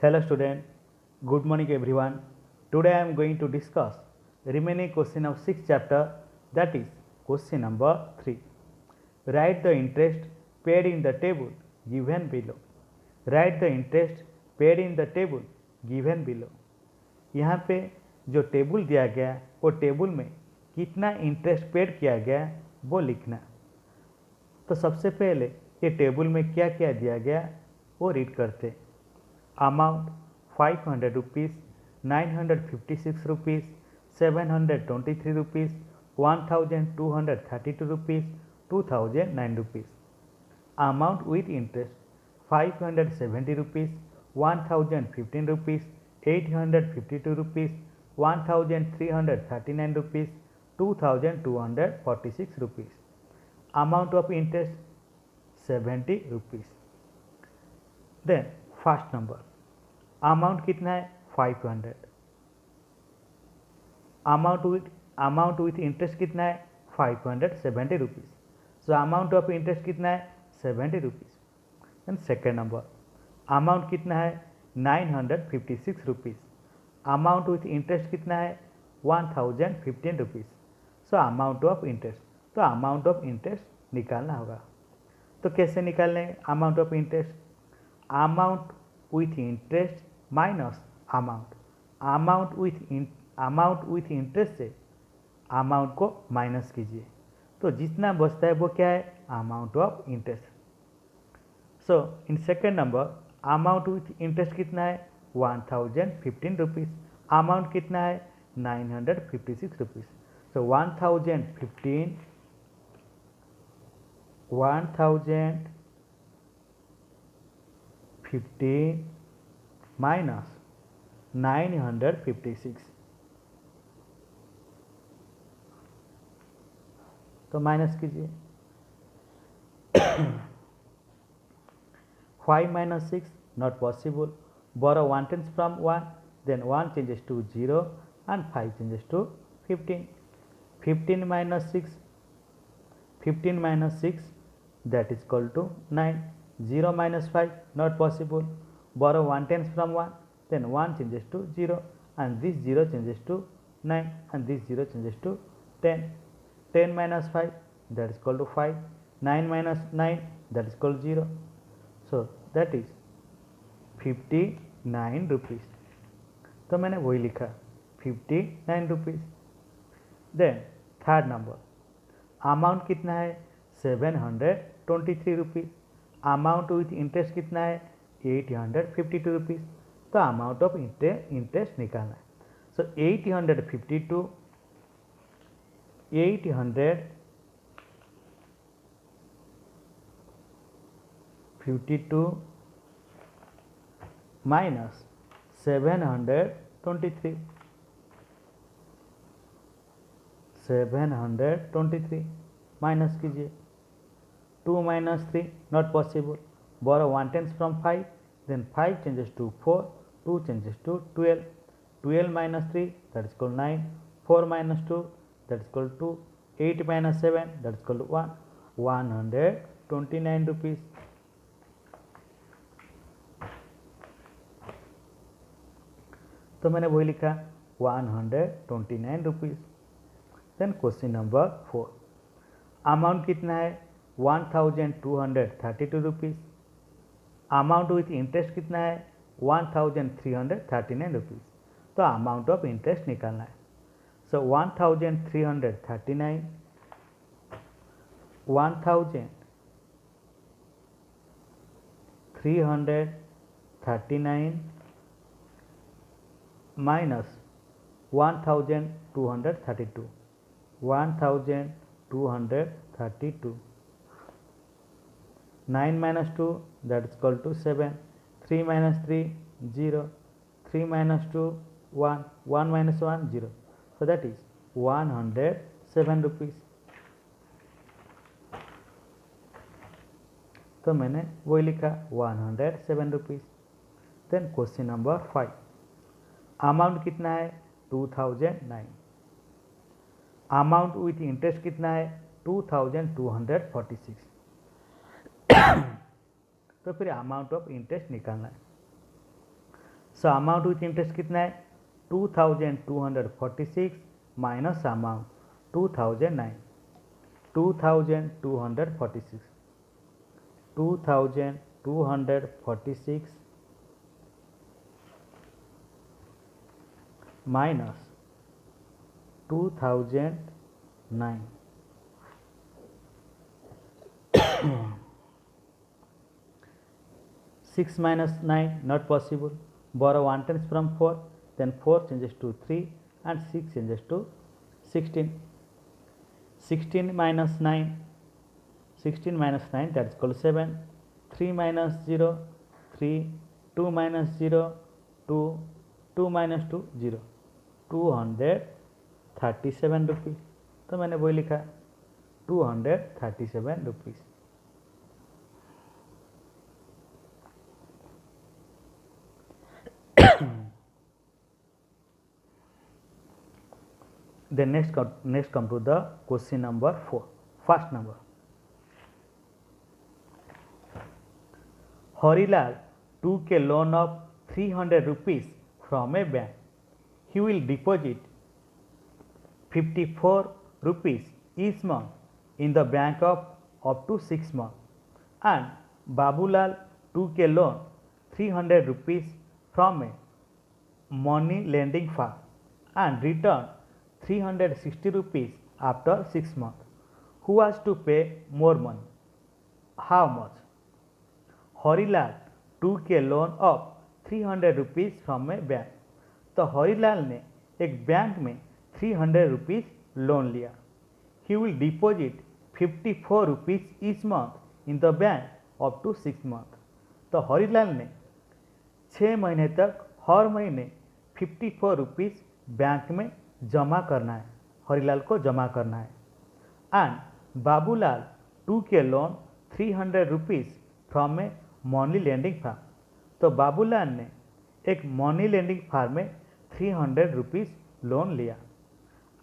Hello student, good morning everyone. Today I am going to discuss remaining question of 6th chapter, that is question number 3. Write the interest paid in the table given below. Write the interest paid in the table given below. यहाँ पे जो table दिया गया वो table में कितना interest paid किया गया वो लिखना। तो सबसे पहले ये टेबल में क्या क्या दिया गया वो रीड करते। Amount 500 rupees, 956 rupees, 723 rupees, 1232 rupees, 2009 rupees. Amount with interest 570 rupees, 1015 rupees, 852 rupees, 1339 rupees, 2246 rupees. Amount of interest 70 rupees. Then first number amount कितना है 500। अमाउंट विथ इंटरेस्ट कितना है 570 rupees. So amount of interest कितना है 70 rupees. Then second number amount कितना है 956 rupees. Amount with interest कितना है 1015 rupees. So amount of interest, तो अमाउंट ऑफ इंटरेस्ट निकालना होगा। तो कैसे निकालने amount of interest? Amount with interest minus amount. Amount with interest से अमाउंट को माइनस कीजिए, तो जितना बचता है वो क्या है amount of interest. So in second number amount with interest कितना है 1015 रुपीज़। अमाउंट कितना है 956 रुपीज़। सो 1015 माइनस 956, तो माइनस कीजिए 5 minus 6 not possible. Borrow 1 tens from 1, then 1 changes to 0 and 5 changes to 15. 15 minus 6 that is equal to 9. 0 minus 5 not possible. Borrow 1 tens from 1, then 1 changes to 0 and this 0 changes to 9 and this 0 changes to 10. 10 minus 5 that is equal to 5. 9 minus 9 that is equal to 0. So that is 59 rupees. तो मैंने वही लिखा 59 rupees. Then third number amount कितना है 723 rupees. Amount with interest कितना है 852 rupees. तो amount of interest निकालना है। सो 852 माइनस 723 माइनस कीजिए 2 minus 3 not possible. Borrow 1 tens from 5, then 5 changes to 4, 2 changes to 12. 12 minus 3 that is equal to 9. 4 minus 2 that is equal to 2. 8 minus 7 that is equal to 1. 129 rupees. तो मैंने वही लिखा 129 rupees. Then question number 4 amount कितना है 1232 rupees. Amount with interest कितना है 1339 rupees. तो amount of interest निकालना है। सो 1339 minus 1232 9 minus 2 that is equal to 7. 3 minus 3 0. 3 minus 2 1. 1 minus 1 0. So that is 107 rupees. तो मैंने वही लिखा 107 rupees. Then question number 5 amount कितना है 2009। अमाउंट विथ इंटरेस्ट कितना है 2246। तो फिर अमाउंट ऑफ इंटरेस्ट निकालना है। सो अमाउंट विथ इंटरेस्ट कितना है 2246 minus amount 2009 2246 minus 2009 6 minus 9 not possible. Borrow 1 tens from 4, then 4 changes to 3 and 6 changes to 16. 16 minus 9, 16 minus 9 that is equal to 7. 3 minus 0, 3, 2 minus 0, 2, 2 minus 2, 0. 237 rupees. तो मैंने वही लिखा 237 rupees. Then next come to the question number 4. First number. Harilal took a loan of 300 rupees from a bank. He will deposit 54 rupees each month in the bank of up to 6 months. And Babulal took a loan 300 rupees from a money lending firm and returned 360 rupees after 6 months. Who has to pay more money? How much? Harilal took a loan of 300 rupees from a bank. तो हरीलाल ने एक bank में 300 rupees loan लिया. He will deposit 54 rupees each month in the bank up to 6 months. तो हरीलाल ने 6 महीने तक हर महीने 54 रुपीज़ बैंक में जमा करना है, हरीलाल को जमा करना है. And Babulal took a loan 300 rupees from a money lending firm. तो बाबूलाल ने एक मनी लेंडिंग फार्म में 300 रुपीज़ लोन लिया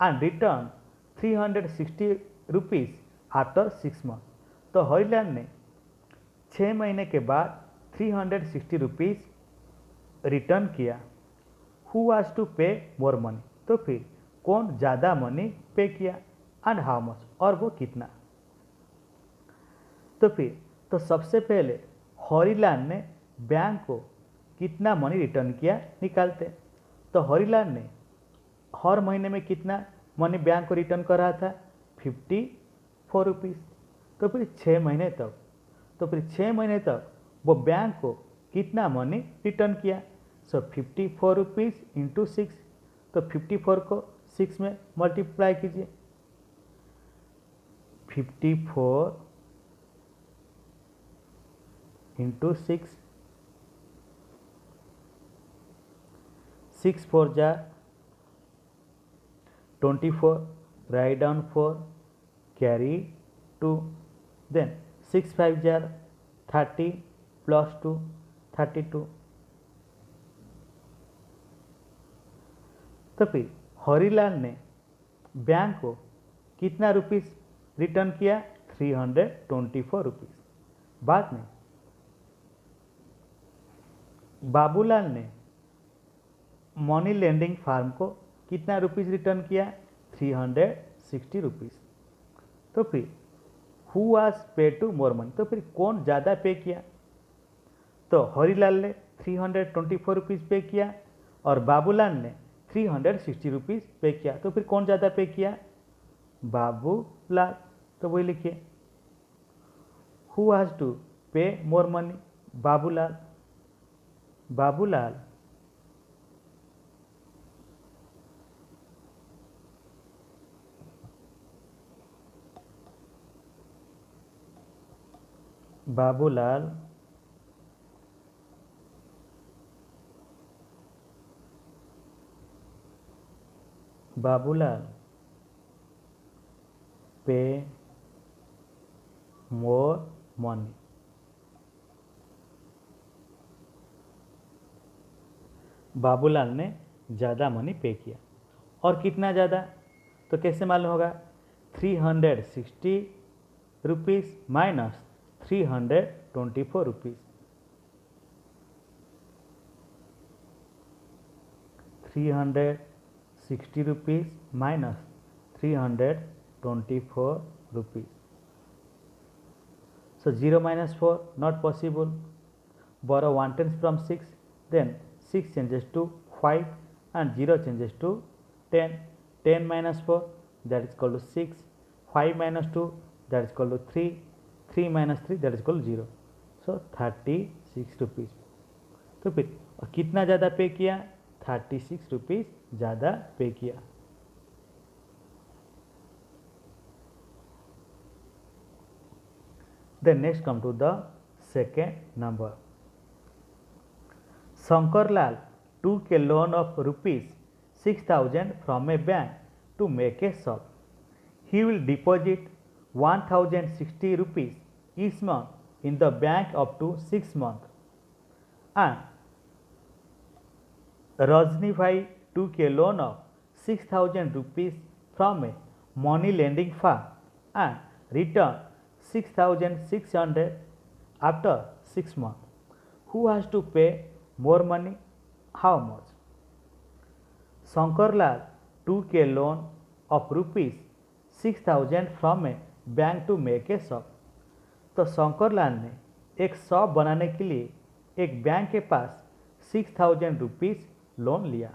and return 360 rupees after 6 month. तो हरीलाल ने 6 महीने के बाद 360 रुपीज़ रिटर्न किया. Who was to pay more money? तो फिर कौन ज़्यादा मनी पे किया एंड हाउ मच, और वो कितना? तो फिर तो सबसे पहले हरीलाल ने बैंक को कितना मनी रिटर्न किया निकालते. तो हरीलाल ने हर महीने में कितना मनी बैंक को रिटर्न कर रहा था 54 रुपीज़. तो फिर 6 महीने तक वो बैंक को कितना मनी रिटर्न किया. सो 54 रुपीज़ इंटू 6. तो 54 को 6 में मल्टीप्लाई कीजिए. 54 इंटू 6, 6 4 जा 24, राइट डाउन 4, कैरी 2, देन 6 5 जा 30 प्लस 2 32. तो फिर हरीलाल ने बैंक को कितना रुपीस रिटर्न किया 324 रुपीज़. बाद में बाबूलाल ने मनी लेंडिंग फार्म को कितना रुपीस रिटर्न किया 360 रुपीज़. तो फिर हु वाज पे टू मोर मनी? तो फिर कौन ज़्यादा पे किया? तो हरीलाल ने 324 रुपीज़ पे किया और बाबूलाल ने 360 रुपीज़ पे किया. तो फिर कौन ज़्यादा पे किया? बाबूलाल. तो वही लिखिए who has to pay more money? Babulal. Babulal Babulal Babulal पे मोर मनी. बाबूलाल ने ज़्यादा मनी पे किया. और कितना ज़्यादा? तो कैसे मालूम होगा? 360 rupees minus 324 rupees. 360 rupees minus 324 rupees. So 0 minus 4 not possible. Borrow 1 tens from 6, then 6 changes to 5 and 0 changes to 10. 10 minus 4 that is equal to 6, 5 minus 2 that is equal to 3, 3 minus 3 that is equal to 0. So 36 rupees. तो फिर कितना ज़्यादा पे किया? 36 rupees ज़्यादा पे किया. Then next come to the second number. Shankarlal took a loan of rupees 6,000 from a bank to make a shop. He will deposit 1,060 rupees each month in the bank up to 6 months. And Rajni Bhai took a loan of 6,000 rupees from a money lending firm and returned 6,600 after 6 months. Who has to pay more money? How much? Shankarlal took a loan of rupees 6,000 from a bank to make a shop. तो शंकरलाल ने एक shop बनाने के लिए एक bank के पास 6,000 rupees loan लिया.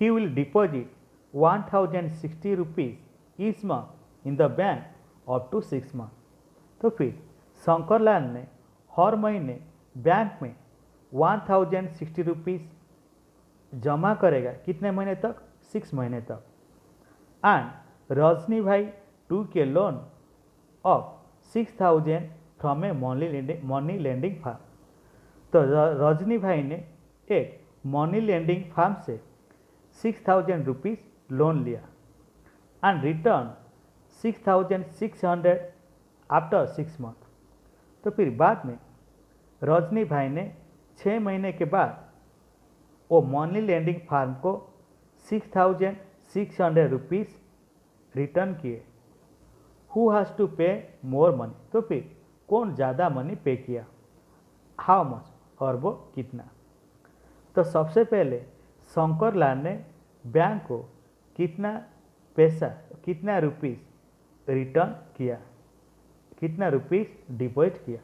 He will deposit 1,060 rupees each month in the bank up to 6 month. तो फिर शंकरलाल ने हर महीने बैंक में 1,060 रुपीज़ जमा करेगा. कितने महीने तक? 6 महीने तक. एंड रजनी भाई took a loan of 6,000 from a money lending firm. तो रजनी भाई ने एक मनी लेंडिंग फार्म से 6,000 रुपीज़ लोन लिया एंड रिटर्न 6,600 आफ्टर 6 मंथ. तो फिर बाद में रजनी भाई ने 6 महीने के बाद वो मनी लेंडिंग फार्म को 6,600 रुपीज़ रिटर्न किए. Who has to pay more money? तो फिर कौन ज़्यादा मनी पे किया? हाउ मच, और वो कितना? तो सबसे पहले शंकरलाल ने बैंक को कितना पैसा, कितना रुपीज़ रिटर्न किया, कितना रुपीज़ डिपॉजिट किया.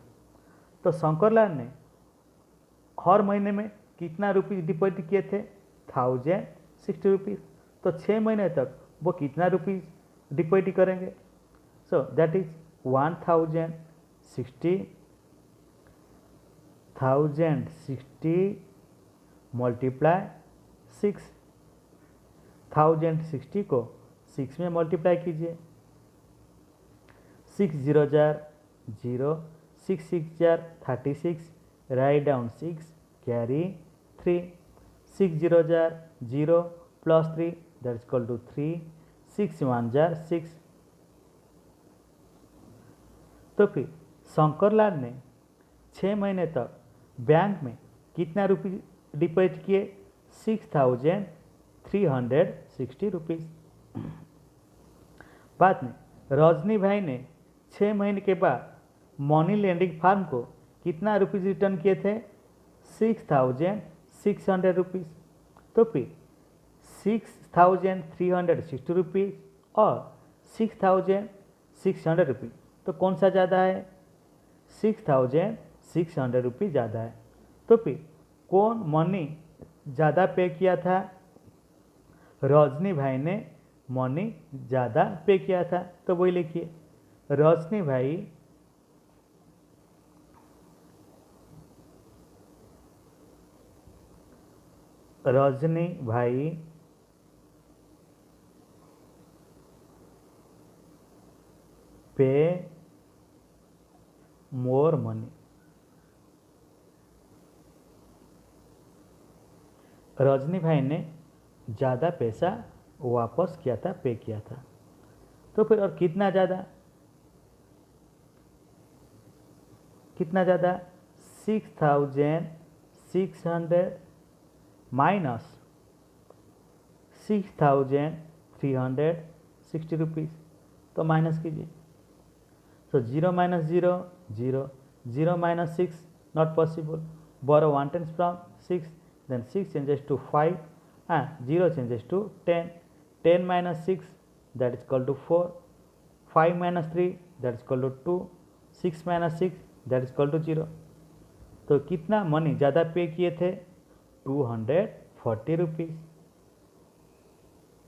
तो शंकरलाल ने हर महीने में कितना रुपीज़ डिपॉजिट किए थे? 1,060 रुपीज़. तो 6 महीने तक वो कितना रुपीज़ डिपॉजिट करेंगे? So that is 1,060 multiply 6. 1,060 को 6 में मल्टीप्लाई कीजिए. 6 0 जार 0, 6 6 जार 36, राइट डाउन 6, कैरी 3, 6 0 जार 0 plus 3 that is equal to 3, 6 1 जार 6. तो फिर शंकरलाल ने 6 महीने तक बैंक में कितना रुपये डिपॉजिट किए? 6,360 रुपीज़. बाद में रजनी भाई ने 6 महीने के बाद मनी लेंडिंग फार्म को कितना रुपीज़ रिटर्न किए थे? 6,600 रुपीज़. तो फिर 6,360 रुपीज़ और 6,600 रुपीज़, तो कौन सा ज़्यादा है? 6,600 रुपीज़ ज़्यादा है. तो फिर कौन मनी ज़्यादा पे किया था? रजनी भाई ने मनी ज़्यादा पे किया था. तो वही लिखिए, रजनी भाई पे मोर मनी. रजनी भाई ने ज़्यादा पैसा वापस किया था, पे किया था. तो फिर और कितना ज़्यादा? कितना ज़्यादा? 6,600 माइनस 6,360 रुपीज़. तो माइनस कीजिए. So 0 minus 0, 0, 0 minus 6 not possible. Borrow 1 tens from 6, then 6 changes to 5 0 changes to 10, 10 minus 6 that is equal to 4, 5 minus 3 that is equal to 2, 6 minus 6 that is equal to 0। तो कितना money ज़्यादा पे किए थे 240 rupees.